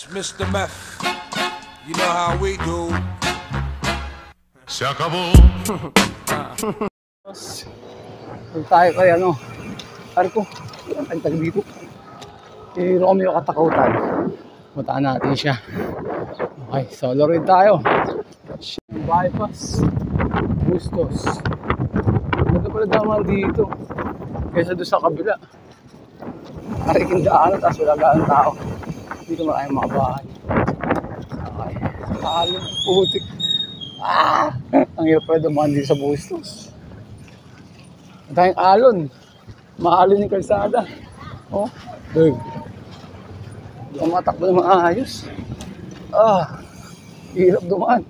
It's Mr. Meth. You know how we do. Se acabó. Kung tayo kay ano, Arko, ang tag dito. Si Romeo Katakautan. Mataan natin siya. Okay, solo rin tayo. Bypass. Bustos. Ganda pala daman dito. Kaysa doon sa kabila. Ariking daan, tapos wala gaang tao. Dito maraming mga bahay. Okay. Halong putik. Ang hirap pala dumaan dito sa Bustos. Ang tayong alon. Maalon yung kalsada. Oh, dog. Hindi ka matakbo na maayos. Hirap dumaan.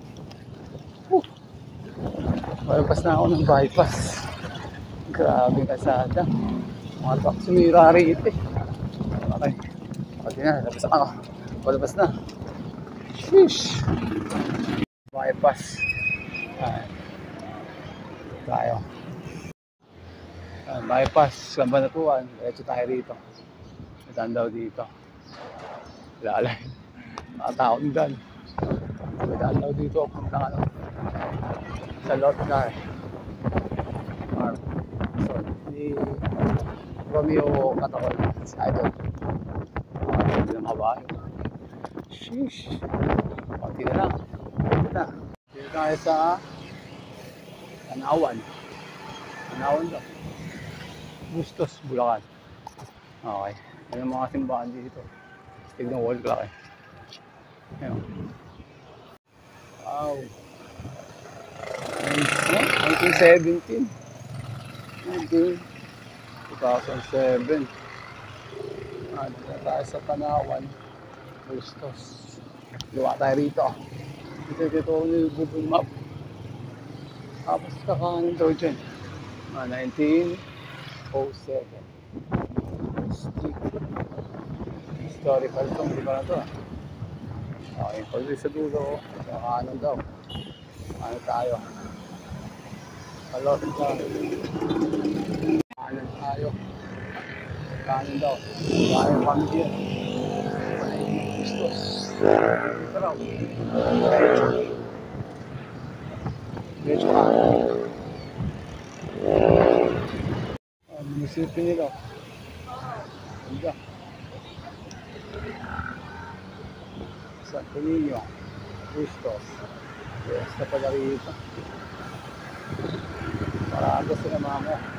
Malabas na ako ng bypass. Grabe kalsada. Mga truck sumira rito eh. Okay. Okay na, labas ako. Malabas na. Sheesh. Bypass. Tayo. Bypass, Lambanatuan. Diretso tayo rito. Nadaan daw dito. Lalay. Nakataon dyan. Nadaan daw dito. Punta ka sa lot car. So, ni Romeo Katakautan. Si Idol. Hindi na mabayo. Sheesh. Kunti na lang. Kunti na. Dito tayo sa Tanawan. Tanawan daw. Bustos, Bulacan. Okay. Yan ang mga simbahan dito. Stig ng wall clock eh. Ayan. Wow. 1917. 2007. Dito tayo sa Tanawan. Bustos. Luwa tayo rito. Ito yung Google Map. Tapos kakanin daw dyan. 1907. Historical itong lugar na to. Okay, pag sa dulo, kakanin daw. Ano tayo? Kalot ka. Kanin tayo. Kanin daw. Kanin pamilya. Bustos. Ito raw. Diretso ka. Munisipyo nila. Ganda. Santo Niño. Bustos. Basta pala rito. Parado sila mga.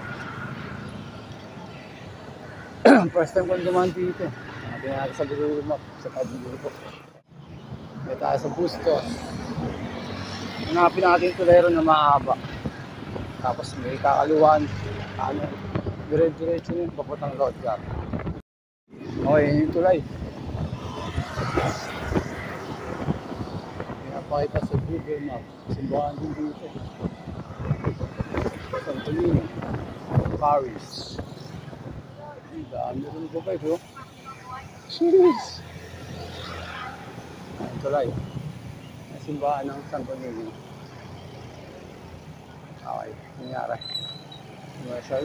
First time ko dumaan dito. Natin natin sa Google Map. Sa Google Map. May tayo sa Bustos. Hanapin natin yung tulero na mahaba. Tapos may kakaluan. Dire-diretso yung papuntang road car. Okay, yun yung tulay. Pinapakita sa Google Map. Simbahan din dito. Santo Niño. Paris. Daan mo rin po ba ito? Jeez! Ang tulay. Ang simbahan ng Santo Niño. Okay, nangyari. Commercial.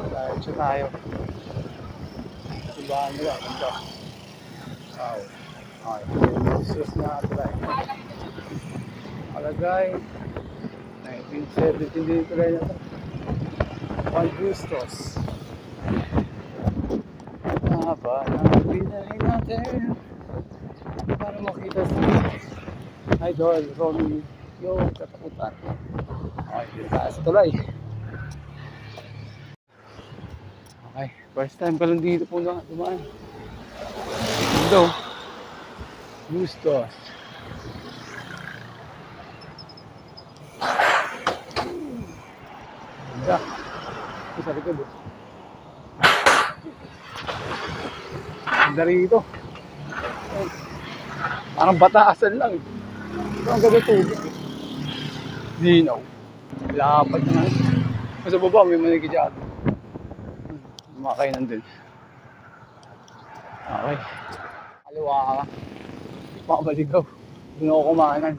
Diretso tayo. Simbahan nila. Ganda. Wow. Okay. Bustos na tulay. Alagay. 1917 din tulay na ito. Juan Bustos. Haba na binay natin para makita si Idol Romeo Katakautan. Okay, dito tayo sa tulay. Okay, first time ka lang dito po na dumaan. Dito. Bustos. Ganda. Ito sa likod. Ganda rito. Parang bataasan lang. Ito ang ganda tubig. Dinaw. Lapad na. Sa baba may manigidyan. Makainan din. Okay. Kaliwa ka. Makabaligaw. Doon ako kumanan.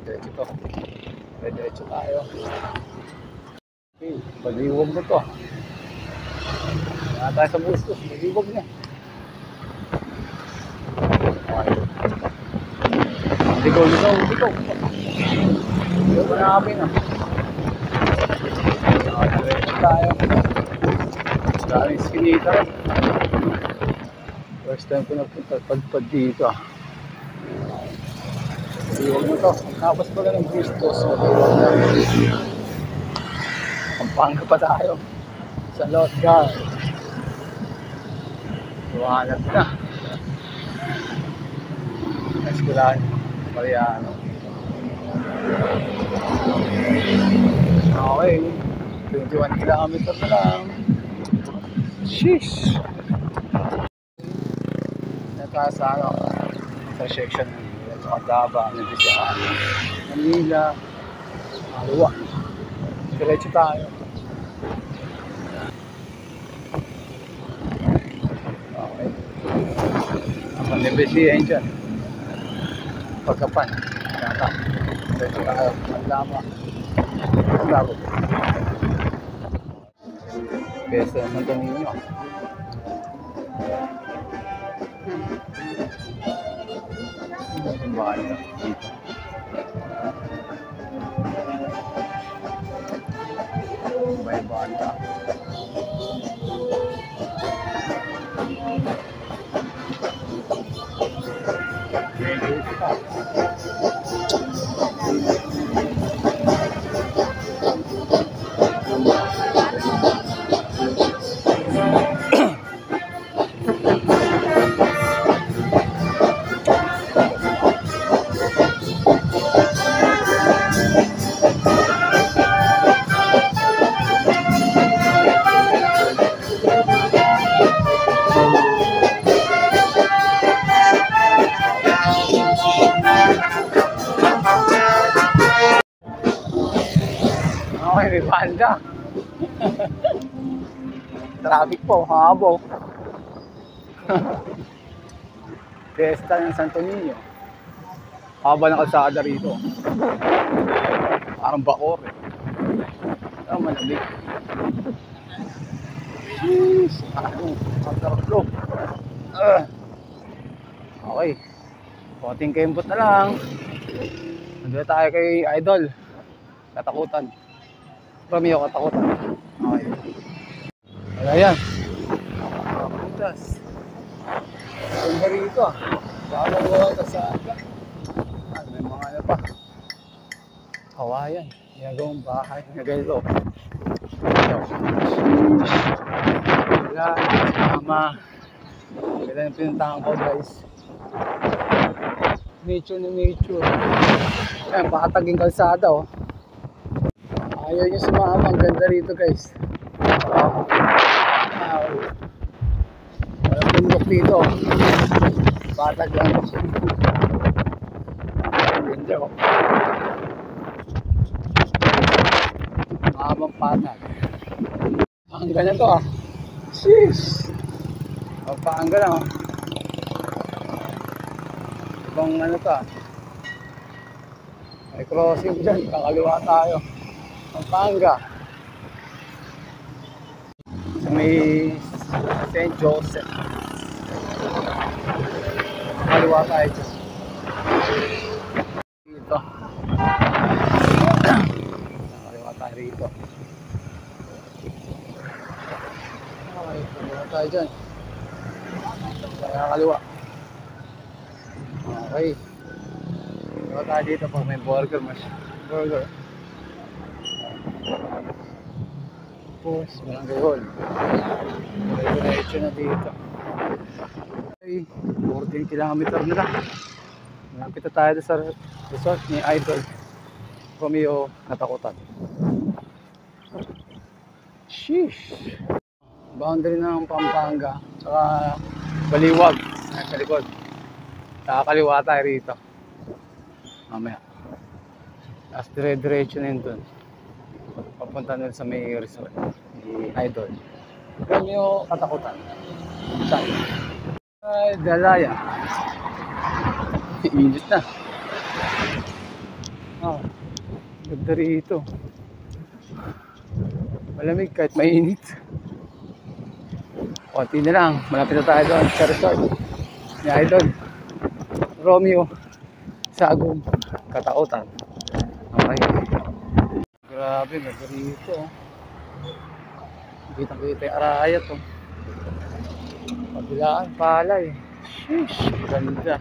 Diretso to. Diretso tayo. Okay. Baliwag mo to. Kaya tayo sa Bustos, nalibog na. Ligaw. Ligaw pa namin ah. Nakalimutan tayo. Daming skinita rin. First time ko nagpadpad dito ah. Liwag mo to. Tapos pala ng Bustos. Pampanga pa tayo. Sa Lotgar. Luwanag na. Eskulan. Mariano. Okay. 21 kilometer na lang. Sheesh! Nataas sa ano, intersection ng Davao, Manila, Arua. Diretso tayo. Okay. Ang nabisiyahin dyan. Pagkapan. Kata. Diretso tayo. Maglama. Maglama. Pesa naman ito ninyo. Ang bahay na dito. May banda. May banda. Traffic po, habo. Fiesta ng Santo Niño. Haba ng kalsada rito. Parang Bacoor eh. Ang malamig. Jeez. Magkaraplo. Okay. Konting kembot na lang. Nandito tayo kay Idol. Katakutan. Romeo, katakutan. Okay. Ayan. Putas. Ganda rito ah. Baka nabuha ka sa aga. May mga ano pa. Kawayan. Ginagawang bahay. Ginagawang ito. Wala. Tama. Kailan yung pinuntahan ko guys. Nature na nature. Ayan, pakataging kalsada oh. Ayaw nyo sumama. Ang ganda rito guys. Walang bundok dito. Patag lang. Ganda ko. Mahamang patag. Ang ganda to ah. Sheesh. Papaangga lang ah. Ibang ano to ah. May crossing dyan. Kakaliwa tayo. Pampanga. Sa may St. Joseph. Kaliwa tayo dyan. Dito. Kaliwa tayo rito. Okay, kaliwa tayo dyan. Kaliwa. Okay. Kaliwa tayo dito pag may burger. Burger. Tapos, Barangay Hall. Diretso na dito. Okay, 14 kilometer na lang. Malapit na tayo sa resort ni Idol Romeo Katakutan. Sheesh! Boundary ng Pampanga saka Baliwag sa likod. Kakaliwa tayo rito. Mamaya. Tapos dire-diretso na yun dun. Papunta na sa may resort ni Idol Romeo Katakutan. Saan? Ay, Dalaya. Init na. Oh, ganda rito. Malamig kahit mainit. Konti na lang. Malapit na tayo doon sa resort. Ni Idol Romeo Sagum Kataotan. Okay. Grabe, nagarito. Kitang-kita yung arayat. Pabilaan, palay. Sheesh, ganda.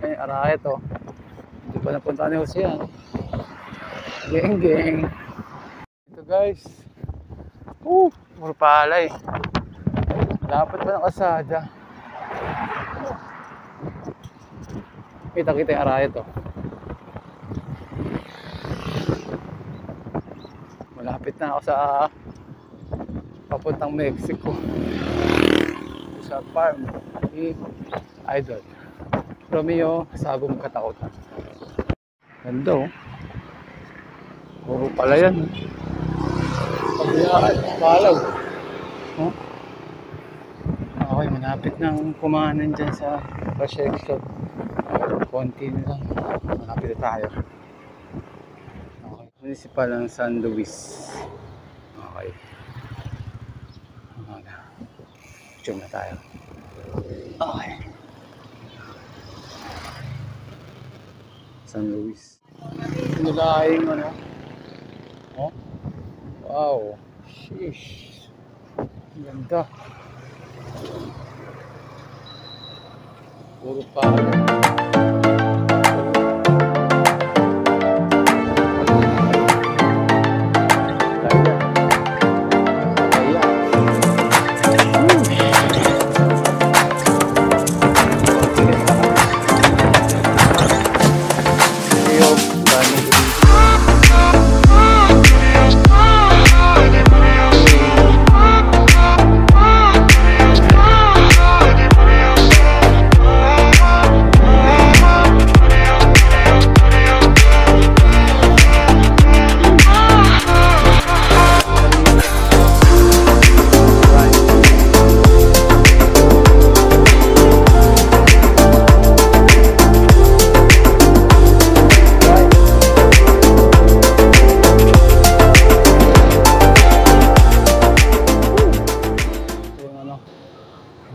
Eh, arayat. Hindi pa napunta ni Jose yan. Geng. Ito guys. Puro palay. Dapat pa ng kasada. Kita-kita yung arayat. Malapit na ako sa papuntang Mexico. Sa farm ni Idol Romeo Sagum Kataotan. Ganda. Puro pala yan. Pabilaan, palaw. Okay, malapit nang kumanan dyan sa projection. Konti na lang. Malapit na tayo. Okay. Municipal ng San Luis. Okay. Zoom na tayo. Okay. San Luis. Nalaing ano? Oh? Wow. Sheesh. Ganda. Puro pa.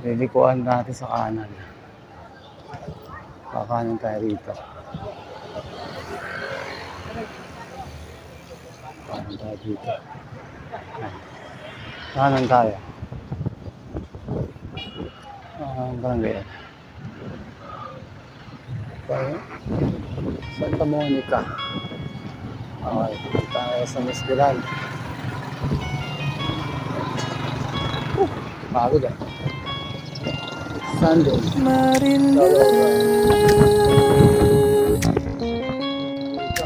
Lilikuan natin sa kanan. Kakanan tayo rito. Kanan tayo dito. Kanan tayo. Barangay. Okay. Santa Monica. Okay. Tayo sa Mesquilan. Pagod eh. Sunday.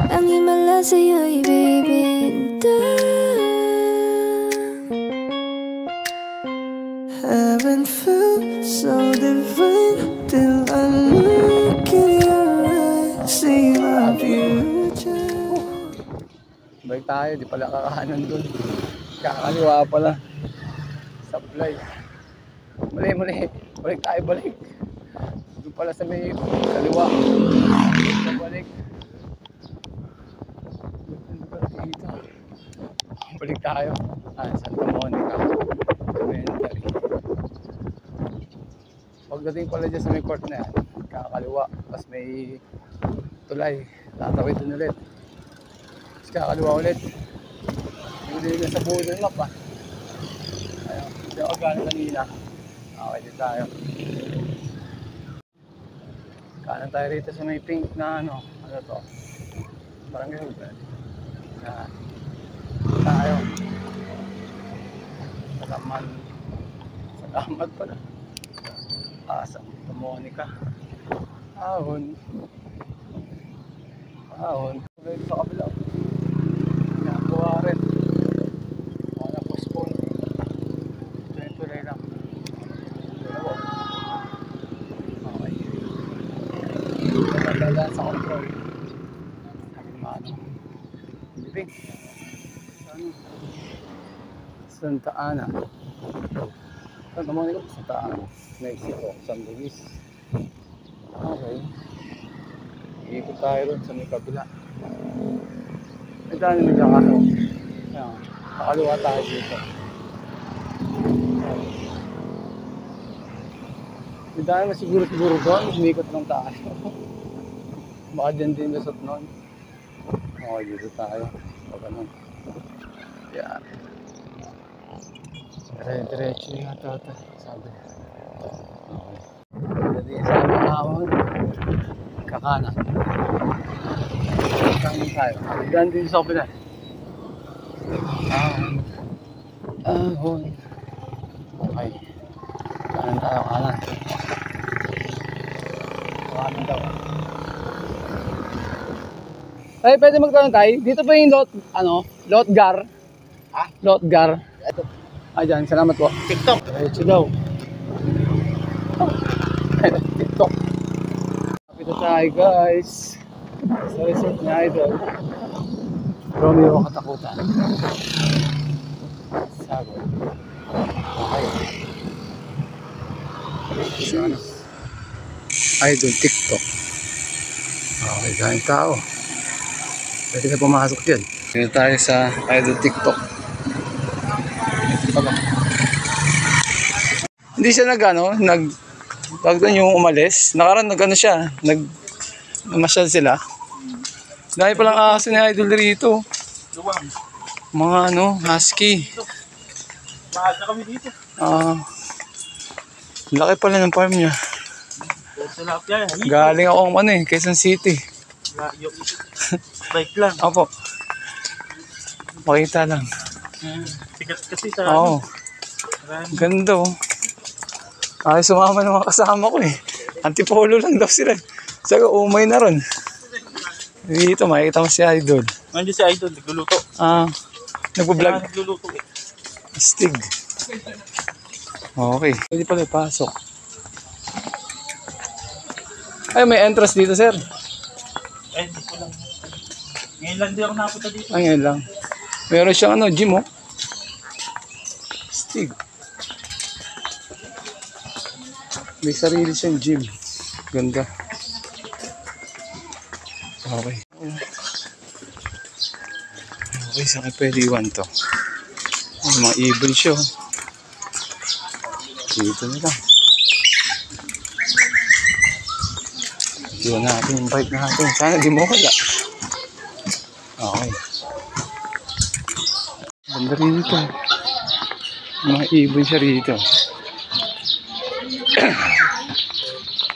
Ang himala sa'yo'y bibigta. Haven't felt so divine till I look in your eyes, see my future. Balik tayo, di pala kakahanan dun. Kakaliwa pala. Supply. Muli. Balik tayo, balik. Doon pala sa may kaliwa. Balik. Balik tayo. Santa Monica. Elementary. Pagdating pala dyan sa may court na yan, kakaliwa. Tapos may tulay. Tatawid dun ulit. Tapos kakaliwa ulit. Hindi na sa buo ng map Ayun. Hindi ako gano'n kanina. Okay, din tayo. Kanan tayo rito sa may pink na ano to? Barangay Hubad. Yan. Tayo. Salamat pala. Santa Monica. Ahon. Tuloy sa kabila. Nagawa rin. Wala postpone. Tuloy lang. Dala sa control. Living. Santa Ana. Santa Monica, Santa Ana. Mexico, San Luis. Okay. Iikot tayo ron sa may kabila. May dami nila kaso. Nakaliwa tayo dito. Hindi tayo masiguro doon. Umikot lang tayo. Baka dyan din lusot noon. Okay, dito tayo. O ganun. Yan. Diretso yung ata. Sabi. Okay. Dati sa aming ahon. Kakanan. Kakanan tayo. Dyan din sa kapila. Ahon. Okay. Kanan tayo, kanan. Kanan daw. Ay, pwede magtanong tayo. Dito pa yung Lotgar. Ha? Lotgar. Ito. Dyan. Salamat po. TikTok. Diretso daw. TikTok. Kapito tayo, guys. Sa resort niya, idol. Romeo Katakutan. Sago. Okay. Idol TikTok. Okay, daming tao. Pwede na pumasok dyan. Dito tayo sa Idol TikTok. Hindi siya pag doon yung umalis, nakaraan siya, namasyal sila. Dahil palang aso ni Idol dito. Mga husky. Mahal na kami dito. Laki pala ng farm niya. Galing ako Quezon City. Yung bike lang. Opo. Makita lang. Sikat kasi sa Oo. Ganda Ay, sumama ng mga kasama ko Antipolo lang daw sila. Sabi ko, umay na ron. Dito, makikita mo si Idol. Nandiyo si Idol, nagluluto. Nagpo-vlog. Nagluluto Stig. Okay. Pwede pala pasok. Ay, may entrance dito, sir. Hindi ko lang. Ngayon lang din ako napunta dito. Ay, ngayon lang. Meron siyang gym Stig. May sarili siyang gym. Ganda. Okay. Okay, saan kayo pwede iwan to? Mga ibon siya. Dito na lang. Iwan natin yung bike natin. Sana di mo wala. Okay. Ganda rin ito. Mga ibon siya rito.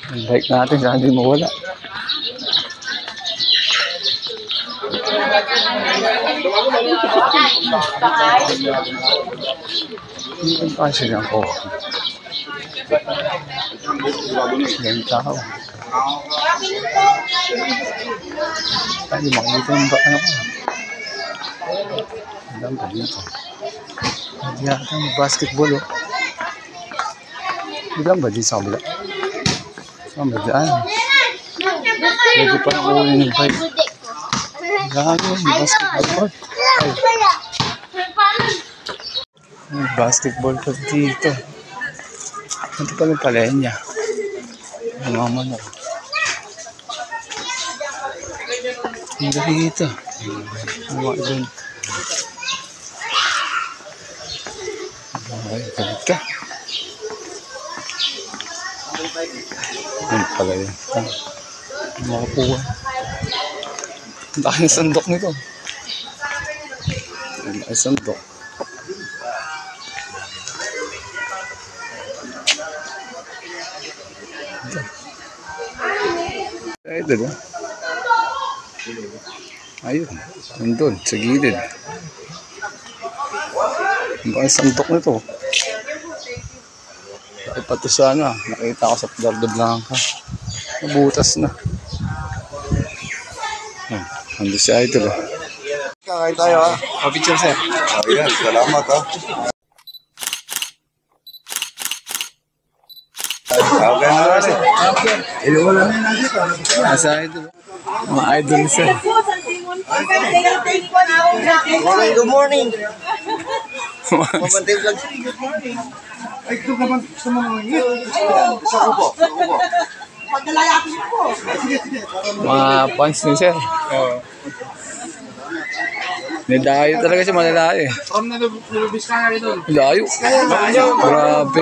Ang bike natin, sana di mo wala. Hindi pa siya ako. Ganyan tao. Ay, makikita yung ba ko. Alam ba dito? Hindi yata yung basketball Ilan ba dito sa kabila? Saan ba dyan? Pwede pa nang uwi ng bike. Gago, may basketball. Ay. May basketball pa dito. Ito pa ng palenya. Ang mga manok. Ang dito. Ang mga doon. Okay, kalit ka. Ano pala yun? Makapuha. Ang laki ng sandok nito. Ang laki sandok. Ito ba? Ayun. Nandun, sa gilid. Ang laki ng sandok nito. Ay pati sana, nakita ko sa Flor de Blanca. Nabutas na. Ando si Idol. Kakain tayo Picture sir. Ayan, salamat Okay na kasi. Ilo lang yan natin. Nasa Idol. Mga Idol sir. Good morning. Mamantay vlog. Good morning. Ay, ito naman gusto mo naman yun. Sa kubo. Mga fans ni sir. Nidayo talaga siya, malalayo From Nalubis ka na rin doon. Layo. Grabe.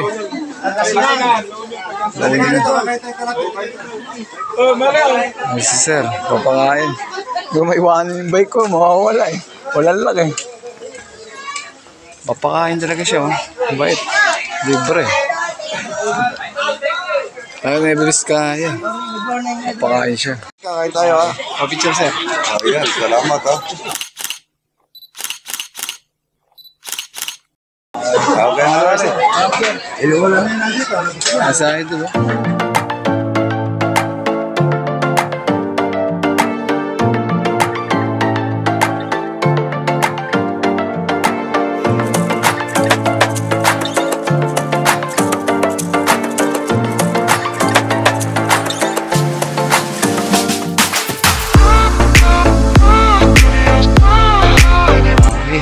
Ay, si sir, papakain. Kung maiwanan yung bike ko, mawawala eh. Walang lag eh. Papakain talaga siya, oh. Mabait. Libre. Tayo may bilis ka, yan. Papakain siya. Kakain tayo ha. Pa-picture, sir. Ayan, salamat ha. Okay na kasi. Wala na yun dito. Nasa ito ba?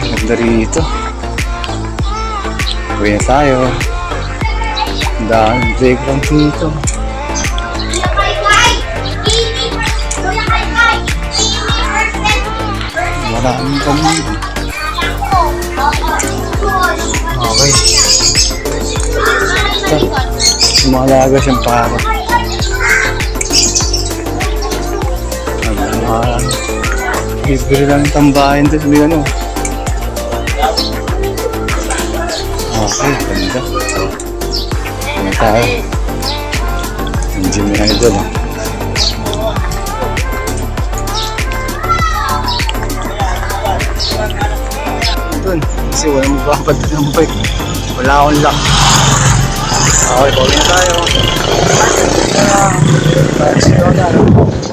Ganda rito. Uwi na tayo. Dahil playground dito. Maraming kami. Okay. Sumalaga siyang para. Libre lang yung tambahin doon. May ano. Okay, ganda. Ano tayo? Ang gym na idol. Doon, kasi walang magbabad ng bike. Wala akong lock. Okay, pauwi na tayo. Tayo si Donald.